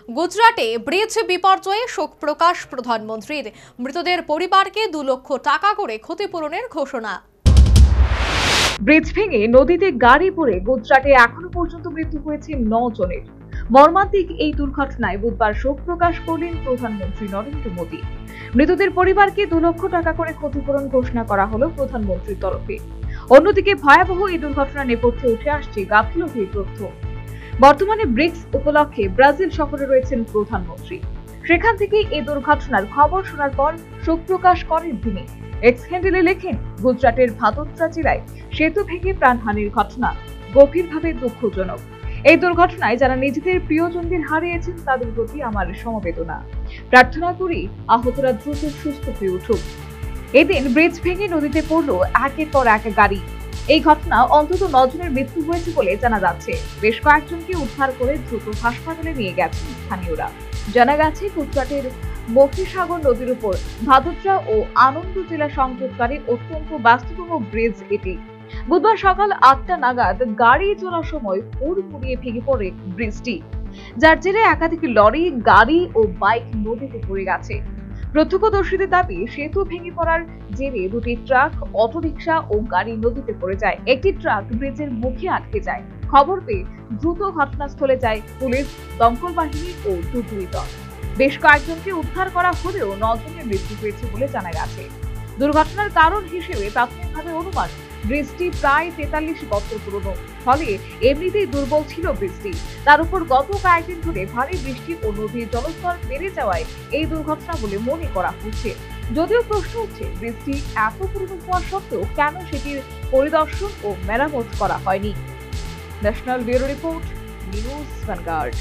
গুজরাটে ব্রিজ বিপর্যয়ে শোক প্রকাশ প্রধানমন্ত্রীর। মৃতদের পরিবারকে 2 লক্ষ টাকা করে ক্ষতিপূরণের ঘোষণা। ব্রিজ ভেঙে নদীতে গাড়ি পড়ে গুজরাটে এখনো পর্যন্ত মৃত্যু হয়েছে 9 জনের। মর্মান্তিক এই দুর্ঘটনায় বুধবার শোক প্রকাশ করলেন প্রধানমন্ত্রী নরেন্দ্র মোদী। মৃতদের পরিবারকে 2 লক্ষ টাকা করে ক্ষতিপূরণ ঘোষণা করা হলো প্রধানমন্ত্রীর তরফে। অন্যদিকে ভয়াবহ এই দুর্ঘটনা নেপথ্যে উঠে আসছে গাফিলতির তথ্য। বর্তমানে ব্রিক্স উপলক্ষে ব্রাজিল সফরে রয়েছেন প্রধানমন্ত্রী। সেখান থেকে এই দুর্ঘটনার খবর শোনার পর শোক প্রকাশ করেন তিনি। এক্স হ্যান্ডেলে লেখেন, গুজরাটের ভাদোদরা জেলায় সেতু ভেঙে প্রাণহানির ঘটনা গভীরভাবে দুঃখজনক। এই দুর্ঘটনায় যারা নিজেদের প্রিয়জনদের হারিয়েছেন তাদের প্রতি আমার সমবেদনা। প্রার্থনা করি আহতরা দ্রুত সুস্থ হয়ে উঠুক। এদিন ব্রিজ ভেঙে নদীতে পড়ল একের পর এক গাড়ি। এই ঘটনা অন্তত 9 জনের মৃত্যু হয়েছে বলে জানা যাচ্ছে। বেশ কয়েকজনকে উদ্ধার করে দ্রুত হাসপাতালে নিয়ে গেছেন স্থানীয়রা। জানা গেছে, গুজরাটের মহিসাগর নদীর উপর ভাদোদরা ও আনন্দ জেলা সংযোগকারী অত্যন্ত ব্যস্ততম ব্রিজ এটি। বুধবার সকাল 8টা নাগাদ গাড়ি চলার সময় হুড়মুড়িয়ে ভেঙে পড়ে ব্রিজটি, যার জেরে একাধিক লরি, গাড়ি ও বাইক নদীতে পড়ে গেছে। প্রত্যক্ষদর্শীদের দাবি, সেতু ভেঙে পড়ার জেরে 2টি ট্রাক, অটোরিকশা ও গাড়ি নদীতে পড়ে যায়। একটি ট্রাক ব্রিজের মুখে আটকে যায়। খবর পেয়ে দ্রুত ঘটনাস্থলে যায় পুলিশ, দমকল বাহিনী ও দুর্যোগ দল। বেশ কয়েকজনকে উদ্ধার করা হলেও 9 জনের মৃত্যু হয়েছে বলে জানা গেছে। দুর্ঘটনার কারণ হিসেবে প্রাথমিকভাবে অনুমান, ব্রিজটি প্রায় 43 বছর পুরনো, ফলে এমনিতেই দুর্বল ছিল ব্রিজটি। তার উপর গত কয়েকদিন ধরে ভারী বৃষ্টি ও নদীর জলস্তর বেড়ে যাওয়ায় এই দুর্ঘটনা বলে মনে করা হচ্ছে। যদিও প্রশ্ন হচ্ছে, ব্রিজটি এত পুরনো হওয়া সত্ত্বেও কেন সেটির পরিদর্শন ও মেরামত করা হয়নি। National bureau report, news vanguard.